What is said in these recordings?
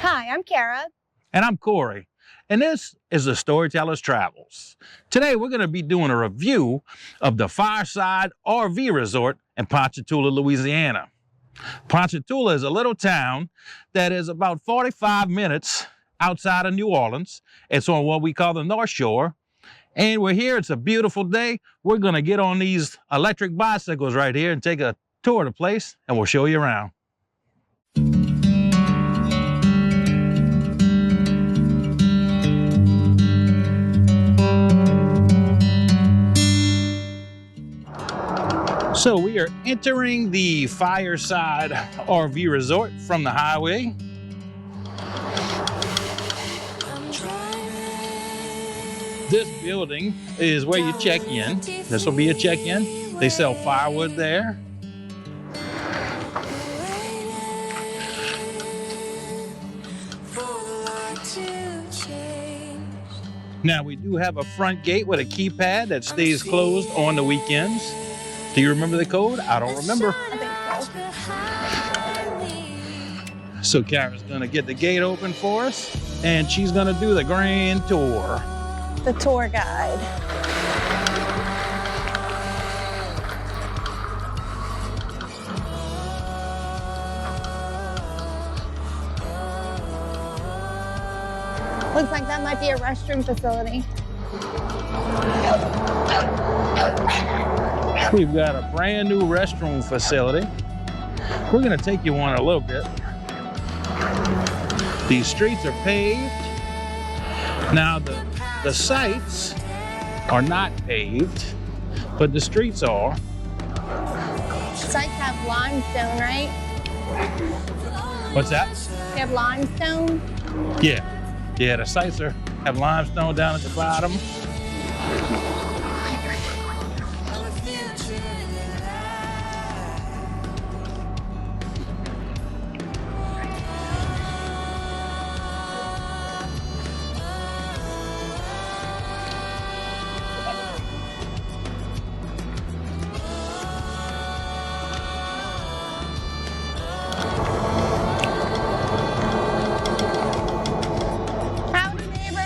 Hi, I'm Kara. And I'm Corey. And this is the Storyteller's Travels. Today, we're going to be doing a review of the Fireside RV Resort in Ponchatoula, Louisiana. Ponchatoula is a little town that is about 45 minutes outside of New Orleans. It's on what we call the North Shore. And we're here. It's a beautiful day. We're going to get on these electric bicycles right here and take a tour of the place, and we'll show you around. So we are entering the Fireside RV Resort from the highway. This building is where you check in. This will be a check-in. They sell firewood there. Now we do have a front gate with a keypad that stays closed on the weekends. Do you remember the code? I don't remember. I think so. So Kara's gonna get the gate open for us, and she's gonna do the grand tour. The tour guide. Looks like that might be a restroom facility. We've got a brand new restroom facility. We're gonna take you on a little bit. These streets are paved. Now the sites are not paved, but the streets are. Sites have limestone, right? What's that? They have limestone. Yeah, the sites have limestone down at the bottom. Howdy, neighbor.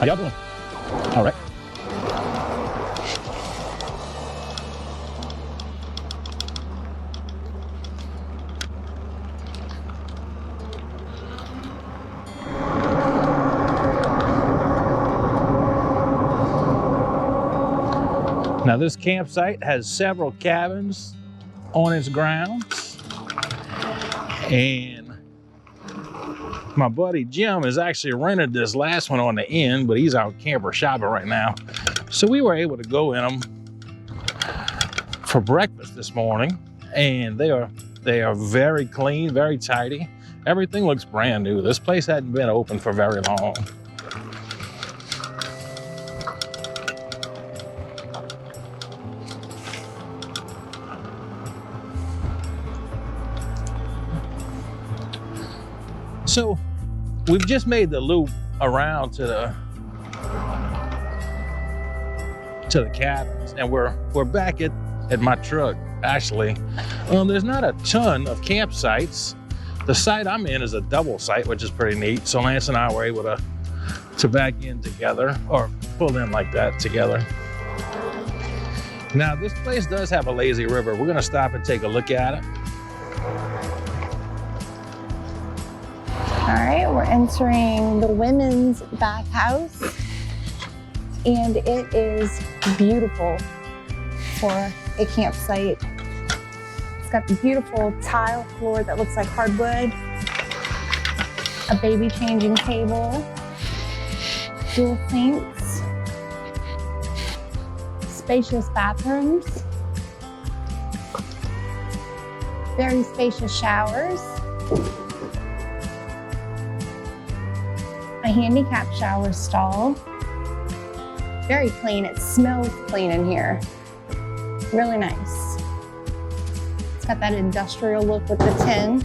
How y'all doing? All right. Now this campsite has several cabins on its grounds, and my buddy Jim has actually rented this last one on the end, but he's out camper shopping right now. So we were able to go in them for breakfast this morning, and they are very clean, very tidy. Everything looks brand new. This place hadn't been open for very long. So we've just made the loop around to the cabins, and we're back at my truck. Actually, there's not a ton of campsites. The site I'm in is a double site, which is pretty neat. So Lance and I were able to back in together, or pull in like that together. Now this place does have a lazy river. We're gonna stop and take a look at it. All right, we're entering the women's bathhouse, and it is beautiful for a campsite. It's got the beautiful tile floor that looks like hardwood, a baby changing table, dual sinks, spacious bathrooms, very spacious showers, handicap shower stall. Very clean. It smells clean in here. Really nice. It's got that industrial look with the tin.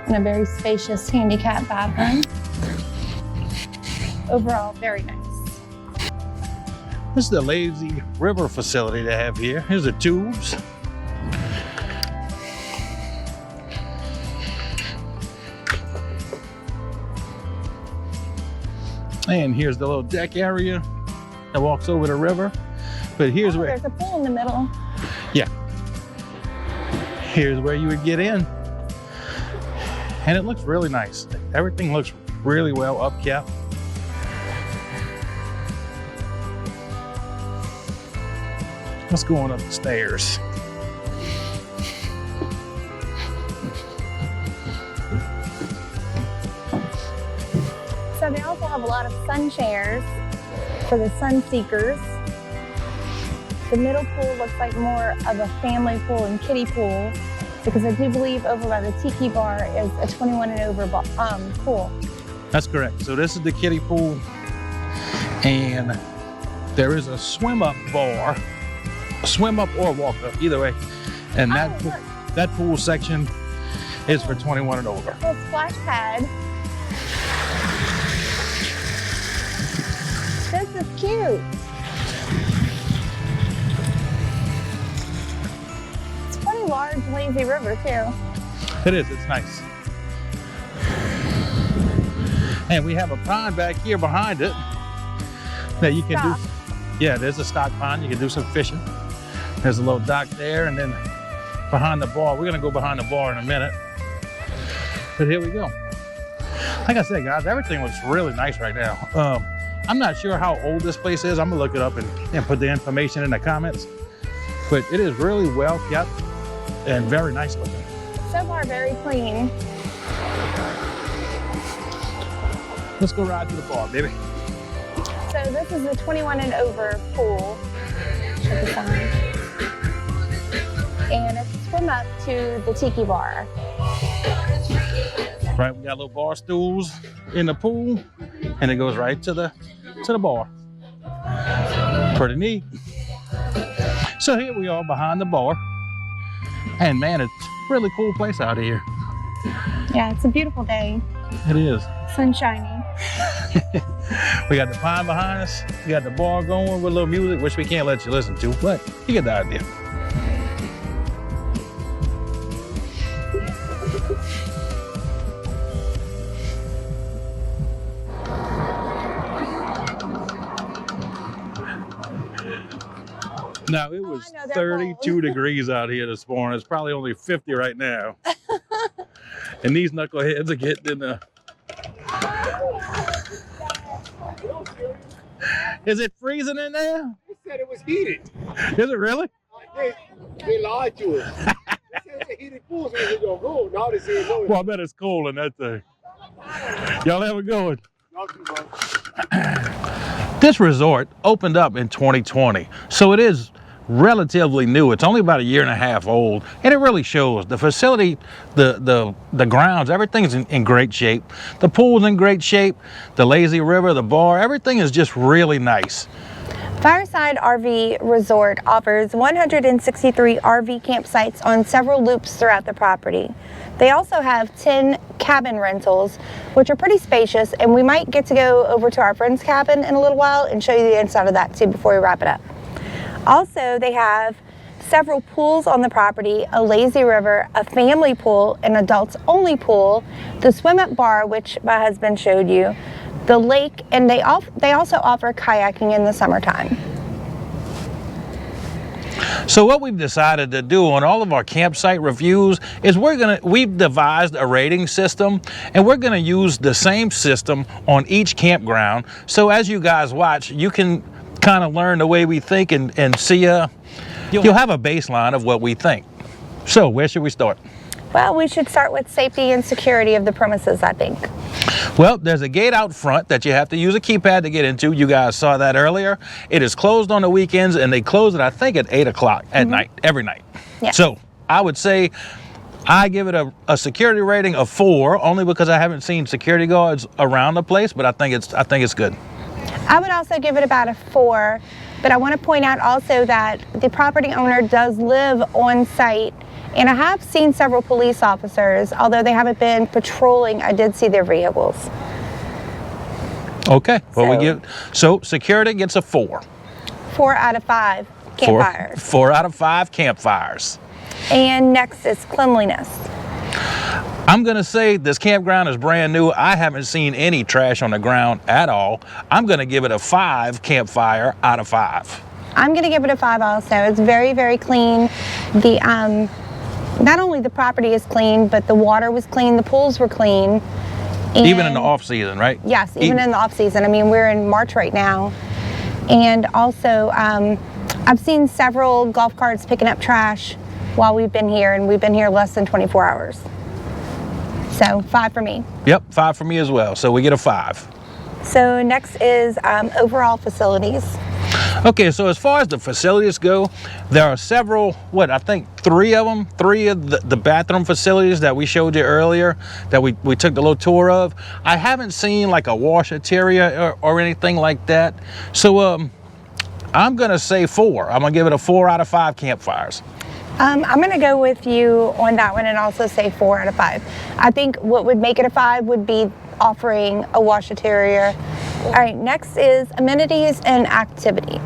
And a very spacious handicap bathroom. Overall, very nice. This is the lazy river facility they have here. Here's the tubes. And here's the little deck area that walks over the river. But here's where there's a pool in the middle. Yeah. Here's where you would get in. And it looks really nice. Everything looks really well upkept. Let's go on up the stairs. So they also have a lot of sun chairs for the sun seekers. The middle pool looks like more of a family pool and kiddie pool, because I do believe over by the Tiki Bar is a 21 and over pool. That's correct. So this is the kiddie pool, and there is a swim up bar, swim up or walk up, either way. And that pool section is for 21 and over. Little splash pad. This is cute. It's a pretty large, lazy river too. It is, it's nice. And we have a pond back here behind it that you can do. Yeah, there's a stock pond. You can do some fishing. There's a little dock there, and then behind the bar. We're gonna go behind the bar in a minute. But here we go. Like I said, guys, everything looks really nice right now. I'm not sure how old this place is. I'm gonna look it up and put the information in the comments. But it is really well kept and very nice looking. So far, very clean. Let's go ride to the bar, baby. So this is the 21 and over pool. Check this out. And it's a swim up to the Tiki Bar. Right, we got little bar stools in the pool, and it goes right to the bar. Pretty neat. So here we are behind the bar, and man, it's a really cool place out here. Yeah, it's a beautiful day. It is. Sun shining. We got the pond behind us. We got the bar going with a little music, which we can't let you listen to, but you get the idea. Now, it was 32 degrees out here this morning. It's probably only 50 right now. And these knuckleheads are getting in the... Is it freezing in there? They said it was heated. Is it really? They lied to us. They said it's a heated pool, so we gonna go. Now they say no. Well, I bet it's cold in that thing. Y'all have a good one. Y'all too much. This resort opened up in 2020, so it is relatively new. It's only about a year and a half old, and it really shows. The facility, the grounds, everything's in great shape. The pool's in great shape. The lazy river, the bar, everything is just really nice. Fireside RV Resort offers 163 RV campsites on several loops throughout the property. They also have 10 cabin rentals, which are pretty spacious, and we might get to go over to our friend's cabin in a little while and show you the inside of that too before we wrap it up. Also, they have several pools on the property, a lazy river, a family pool, an adults only pool, the swim up bar, which my husband showed you, the lake, and they also offer kayaking in the summertime. So what we've decided to do on all of our campsite reviews is we've devised a rating system, and we're gonna use the same system on each campground. So as you guys watch, you can kind of learn the way we think and see you'll have a baseline of what we think. So where should we start? Well, we should start with safety and security of the premises, I think. Well, there's a gate out front that you have to use a keypad to get into. You guys saw that earlier. It is closed on the weekends, and they close it, I think, at 8 o'clock at night, every night. Yeah. So I would say I give it a security rating of 4, only because I haven't seen security guards around the place, but I think it's good. I would also give it about a 4, but I want to point out also that the property owner does live on site, and I have seen several police officers, although they haven't been patrolling. I did see their vehicles. Okay, well, so security gets a 4. 4 out of 5 campfires. 4 out of 5 campfires. And next is cleanliness. I'm gonna say this campground is brand new. I haven't seen any trash on the ground at all. I'm gonna give it a 5 campfire out of 5. I'm gonna give it a 5 also. It's very, very clean. The not only the property is clean, but the water was clean, the pools were clean. Even in the off season, right? Yes, even in the off season. I mean, we're in March right now. And also, I've seen several golf carts picking up trash while we've been here, and we've been here less than 24 hours. So 5 for me. Yep, 5 for me as well. So we get a 5. So next is overall facilities. Okay, so as far as the facilities go, there are several, I think 3 of them, 3 of the bathroom facilities that we showed you earlier that we took the little tour of. I haven't seen like a washateria or anything like that. So I'm gonna say 4. I'm gonna give it a 4 out of 5 campfires. I'm going to go with you on that one and also say 4 out of 5. I think what would make it a 5 would be offering a washateria. All right, next is amenities and activities.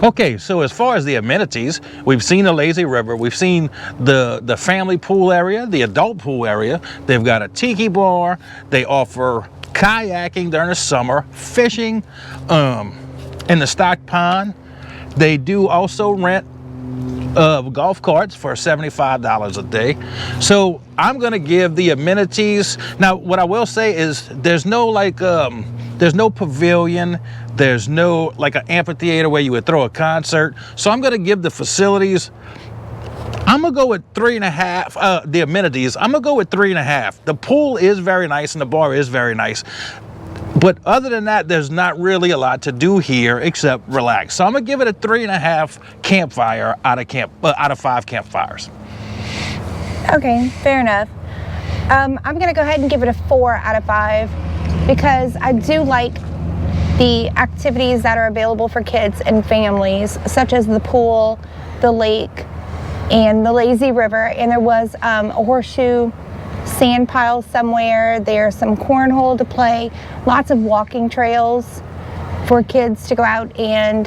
Okay, so as far as the amenities, we've seen the lazy river, we've seen the family pool area, the adult pool area. They've got a tiki bar. They offer kayaking during the summer, fishing in the stock pond. They do also rent golf carts for $75 a day. So I'm gonna give the amenities. Now, what I will say is there's no there's no pavilion, there's no like an amphitheater where you would throw a concert. So I'm gonna give the facilities, I'm gonna go with 3.5. The amenities, I'm gonna go with 3.5. The pool is very nice and the bar is very nice. But other than that, there's not really a lot to do here except relax. So I'm gonna give it a 3.5 campfire out of 5 campfires. Okay, fair enough. I'm gonna go ahead and give it a 4 out of 5 because I do like the activities that are available for kids and families, such as the pool, the lake, and the lazy river. And there was a horseshoe sand pile somewhere. There's some cornhole to play, lots of walking trails for kids to go out and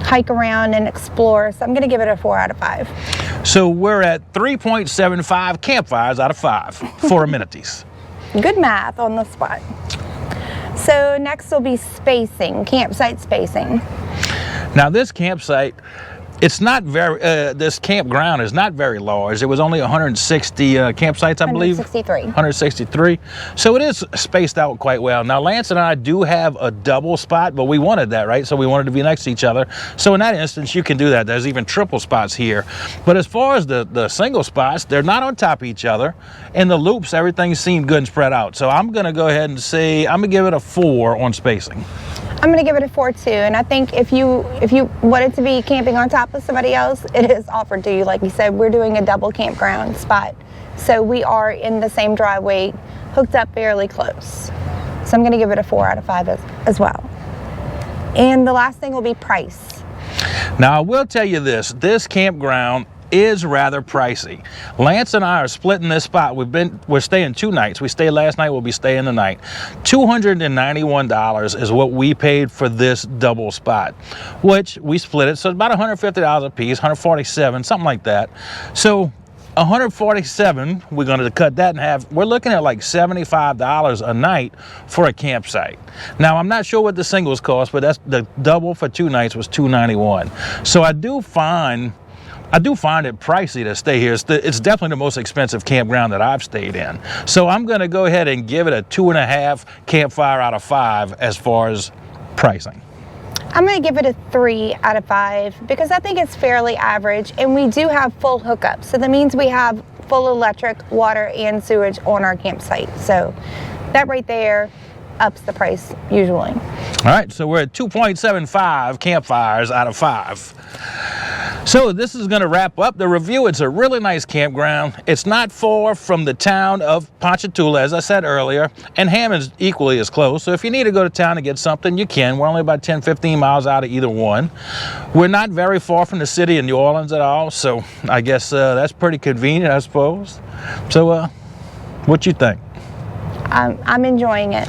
hike around and explore. So I'm going to give it a 4 out of 5. So we're at 3.75 campfires out of 5 for amenities. Good math on the spot. So next will be spacing, campsite spacing. Now this campsite, it's not very, this campground is not very large. It was only 160 campsites, I believe. 163. 163. So it is spaced out quite well. Now Lance and I do have a double spot, but we wanted that, right? So we wanted to be next to each other. So in that instance, you can do that. There's even triple spots here. But as far as the single spots, they're not on top of each other. In the loops, everything seemed good and spread out. So I'm gonna go ahead and say, I'm gonna give it a 4 on spacing. I'm going to give it a 4 too, and I think if you wanted to be camping on top of somebody else, it is offered to you. Like you said, we're doing a double campground spot, so we are in the same driveway, hooked up fairly close. So I'm going to give it a 4 out of 5 as well. And the last thing will be price. Now I will tell you this campground is rather pricey. Lance and I are splitting this spot. We're staying 2 nights. We stayed last night, we'll be staying tonight. $291 is what we paid for this double spot, which we split it. So it's about $150 a piece, $147, something like that. So $147, we're going to cut that in half. We're looking at like $75 a night for a campsite. Now, I'm not sure what the singles cost, but that's the double for 2 nights was $291. So I do find it pricey to stay here. It's definitely the most expensive campground that I've stayed in. So I'm going to go ahead and give it a 2.5 campfire out of 5 as far as pricing. I'm going to give it a 3 out of 5 because I think it's fairly average, and we do have full hookups. So that means we have full electric, water, and sewage on our campsite. So that right there ups the price usually. All right, so we're at 2.75 campfires out of 5. So this is going to wrap up the review. It's a really nice campground. It's not far from the town of Ponchatoula, as I said earlier, and Hammond's equally as close. So if you need to go to town to get something, you can. We're only about 10-15 miles out of either one. We're not very far from the city of New Orleans at all, so I guess that's pretty convenient, I suppose. So what you think? I'm enjoying it.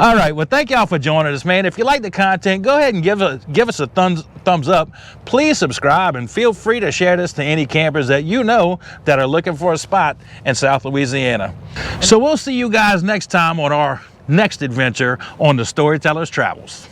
All right, well, thank y'all for joining us, man. If you like the content, go ahead and give us a thumbs up. Please subscribe and feel free to share this to any campers that you know that are looking for a spot in South Louisiana. So we'll see you guys next time on our next adventure on the Storyteller's Travels.